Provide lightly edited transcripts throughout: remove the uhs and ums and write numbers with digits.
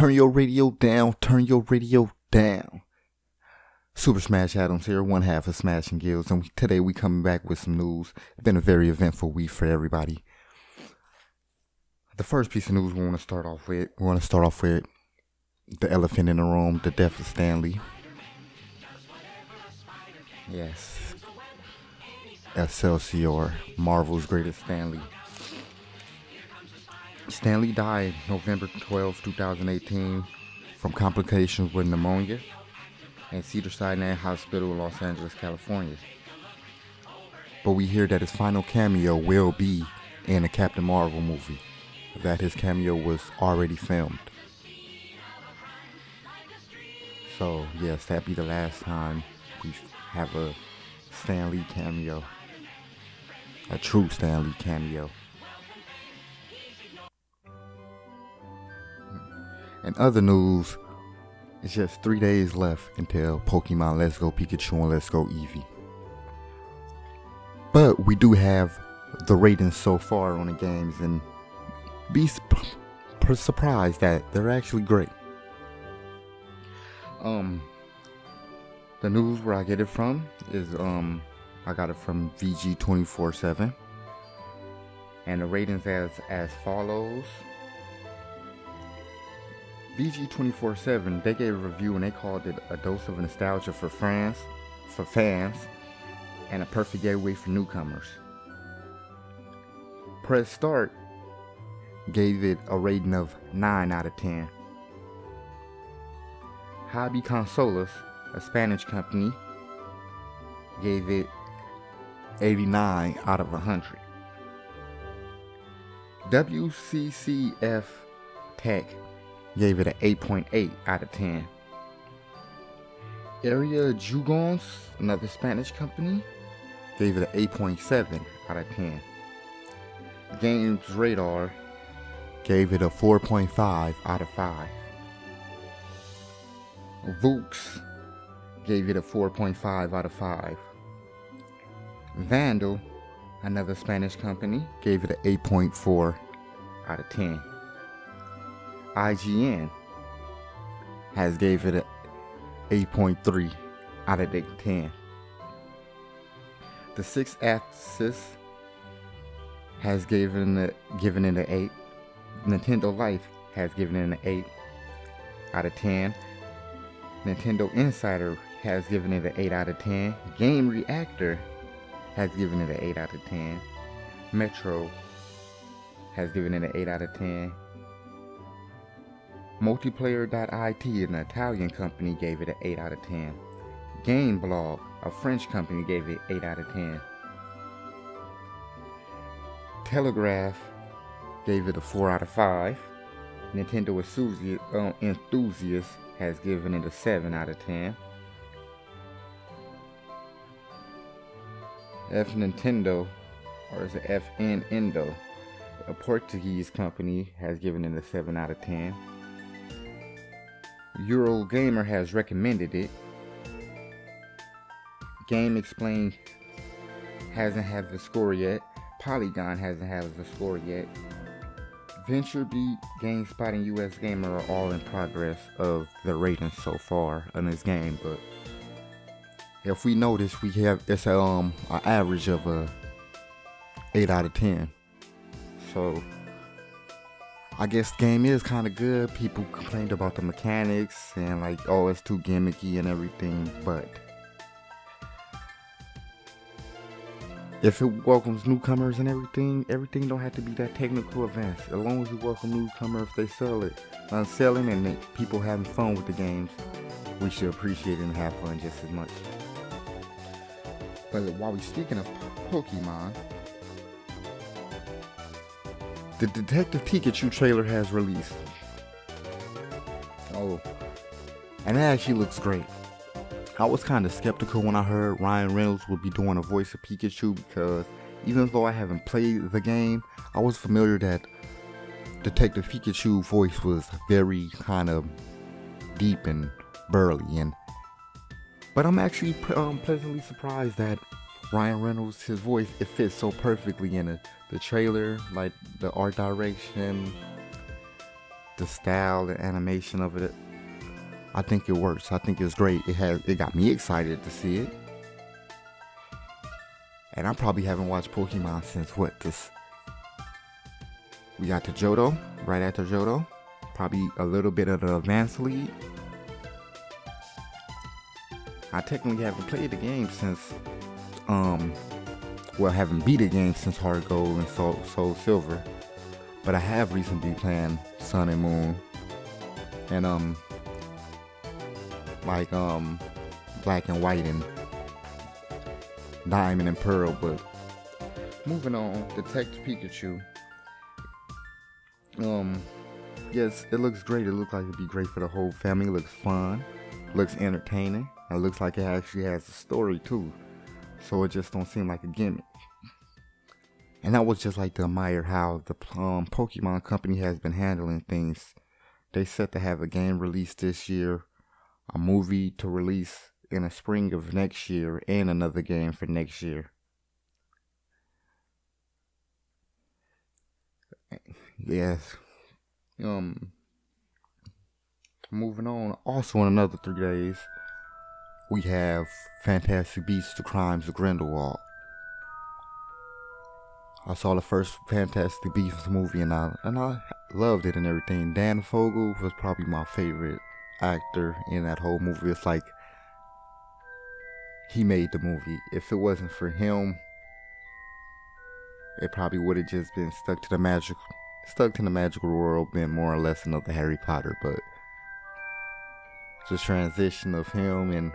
Turn your radio down, turn your radio down. Super Smash Adams here, one half of SmashInGillz, and today we coming back with some news. It's been a very eventful week for everybody. The first piece of news we want to start off with, the elephant in the room, the death of Stan Lee. Yes. Excelsior, Marvel's greatest Stan Lee. Stan Lee died November 12, 2018 from complications with pneumonia at Cedars-Sinai Hospital, Los Angeles, California. But we hear that his final cameo will be in a Captain Marvel movie, that his cameo was already filmed. So yes, that'd be the last time we have a Stan Lee cameo, a true Stan Lee cameo. In other news, it's just 3 days left until Pokemon Let's Go Pikachu and Let's Go Eevee. But we do have the ratings so far on the games, and be surprised that they're actually great. The news where I get it from is I got it from VG247, and the ratings as follows. VG247, they gave a review and they called it a dose of nostalgia for fans, and a perfect gateway for newcomers. Press Start gave it a rating of 9 out of 10. Hobby Consolas, a Spanish company, gave it 89 out of 100. WCCF Tech gave it an 8.8 out of 10. Area Jugons, another Spanish company, gave it an 8.7 out of 10. Games Radar gave it a 4.5 out of 5. Vooks gave it a 4.5 out of 5. Vandal, another Spanish company, gave it an 8.4 out of 10. IGN has gave it an 8.3 out of 10. The Sixth Axis has given it an 8. Nintendo Life has given it an 8 out of 10. Nintendo Insider has given it an 8 out of 10. Game Reactor has given it an 8 out of 10. Metro has given it an 8 out of 10. Multiplayer.it, an Italian company, gave it an 8 out of 10. Gameblog, a French company, gave it 8 out of 10. Telegraph gave it a 4 out of 5. Nintendo Enthusiast has given it a 7 out of 10. F Nintendo, or is it FN Indo, a Portuguese company, has given it a 7 out of 10. Eurogamer has recommended it. Game Explain hasn't had the score yet. Polygon hasn't had the score yet. VentureBeat, GameSpot, and US Gamer are all in progress of the ratings so far on this game, but if we notice, we have it's an average of a 8 out of 10. So I guess the game is kind of good. People complained about the mechanics and like, oh, it's too gimmicky and everything, but if it welcomes newcomers and everything don't have to be that technical advanced. As long as you welcome newcomers, if they sell it, selling and people having fun with the games, we should appreciate it and have fun just as much. But while we're speaking of Pokemon, the Detective Pikachu trailer has released. Oh, and it actually looks great. I was kind of skeptical when I heard Ryan Reynolds would be doing a voice of Pikachu, because even though I haven't played the game, I was familiar that Detective Pikachu voice was very kind of deep and burly, but I'm actually pleasantly surprised that Ryan Reynolds, his voice, it fits so perfectly in the trailer, like the art direction, the style, the animation of it. I think it works. I think it's great. It got me excited to see it. And I probably haven't watched Pokemon since we got to Johto, right after Johto. Probably a little bit of the Advanced League. I technically haven't played the game since, haven't beat the game since Heart Gold and Soul Silver. But I have recently playing Sun and Moon. And, Black and White and Diamond and Pearl. But moving on, Detective Pikachu. Yes, it looks great. It looks like it'd be great for the whole family. It looks fun. Looks entertaining. It looks like it actually has a story too. So it just don't seem like a gimmick. And I would just like to admire how the Pokemon company has been handling things. They set to have a game released this year, a movie to release in the spring of next year, and another game for next year. Yes. Moving on. Also in another 3 days, we have Fantastic Beasts: The Crimes of Grindelwald. I saw the first Fantastic Beasts movie and I loved it and everything. Dan Fogel was probably my favorite actor in that whole movie. It's like he made the movie. If it wasn't for him, it probably would have just been stuck to the magical world, been more or less another Harry Potter. But the transition of him and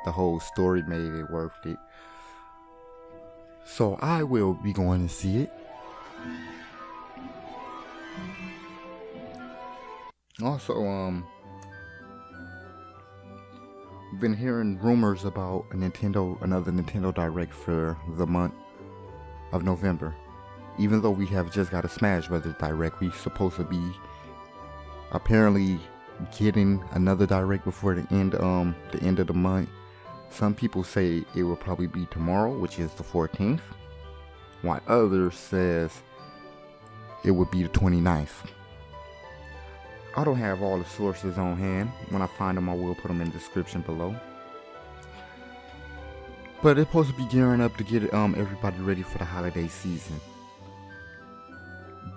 the whole story made it worth it. So I will be going to see it. Also, been hearing rumors about another Nintendo Direct for the month of November. Even though we have just got a Smash Brothers Direct, we supposed to be apparently getting another Direct before the end of the month. Some people say it will probably be tomorrow, which is the 14th, while others says it would be the 29th. I don't have all the sources on hand. When I find them, I will put them in the description below. But it's supposed to be gearing up to get everybody ready for the holiday season.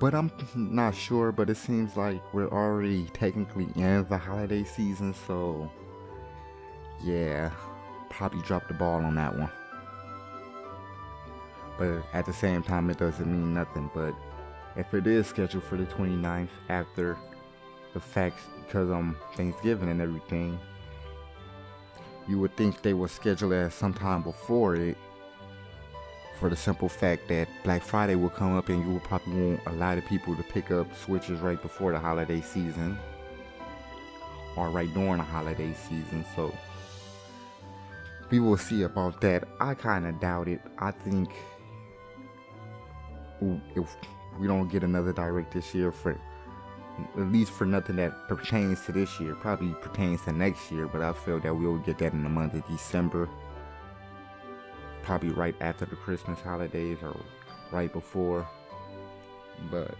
But I'm not sure, but it seems like we're already technically in the holiday season, so yeah, probably dropped the ball on that one. But at the same time, it doesn't mean nothing. But if it is scheduled for the 29th after the facts, because Thanksgiving and everything, you would think they would schedule it sometime before it, for the simple fact that Black Friday will come up and you will probably want a lot of people to pick up Switches right before the holiday season or right during the holiday season. So we will see about that. I kind of doubt it. I think if we don't get another Direct this year, for at least for nothing that pertains to this year, probably pertains to next year, but I feel that we will get that in the month of December, probably right after the Christmas holidays or right before. But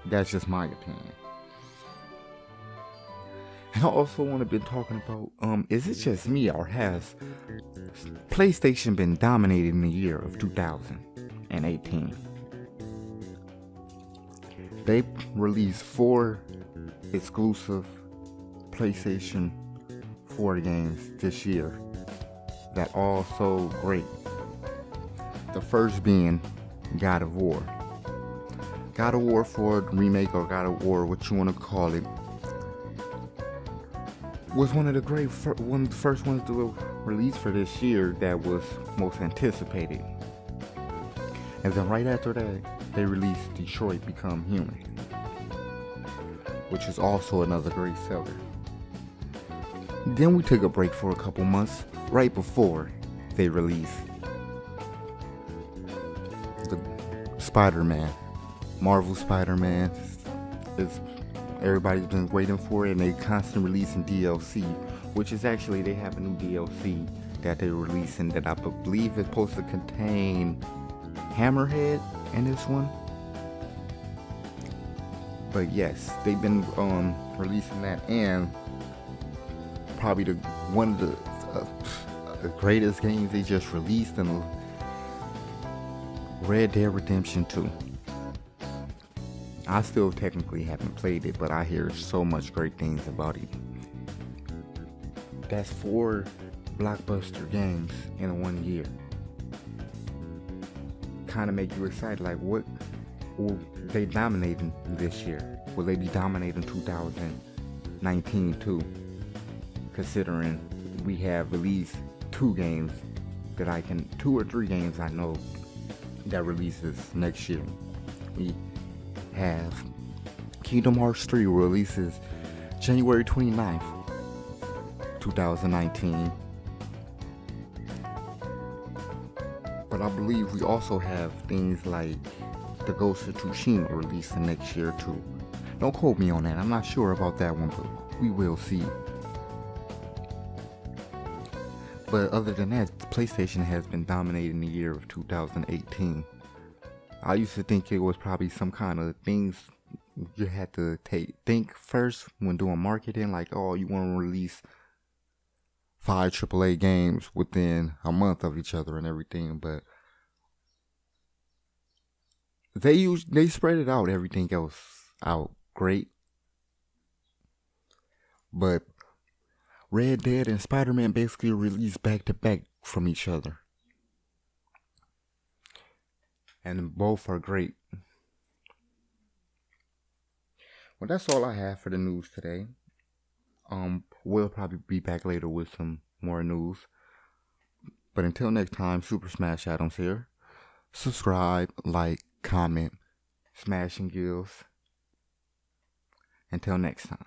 that's just my opinion. And I also want to be talking about, is it just me, or has PlayStation been dominating the year of 2018? They released 4 exclusive PlayStation 4 games this year that all sold great. The first being God of War. God of War 4 remake, or God of War, what you want to call it, was one of the first ones to release for this year that was most anticipated. And then right after that, they released Detroit Become Human, which is also another great seller. Then we took a break for a couple months right before they released the Spider-Man, Marvel Spider-Man. Everybody's been waiting for it, and they constantly releasing DLC, which is actually, they have a new DLC that they're releasing that I believe is supposed to contain Hammerhead in this one. But yes, they've been releasing that, and probably one of the greatest games they just released, and Red Dead Redemption 2. I still technically haven't played it, but I hear so much great things about it. That's 4 blockbuster games in 1 year. Kind of make you excited, like what will they dominating this year? Will they be dominating 2019 too? Considering we have at least 2 games that 2 or 3 games I know that releases next year. We have Kingdom Hearts 3 releases January 29th, 2019. But I believe we also have things like the Ghost of Tsushima releasing next year too. Don't quote me on that. I'm not sure about that one, but we will see. But other than that, PlayStation has been dominating the year of 2018. I used to think it was probably some kind of things you had to think first when doing marketing, like, oh, you want to release 5 AAA games within a month of each other and everything, but they spread it out, everything else out great. But Red Dead and Spider-Man basically released back to back from each other, and both are great. Well, that's all I have for the news today. We'll probably be back later with some more news. But until next time, Super Smash Adams here. Subscribe, like, comment, SmashInGillz. Until next time.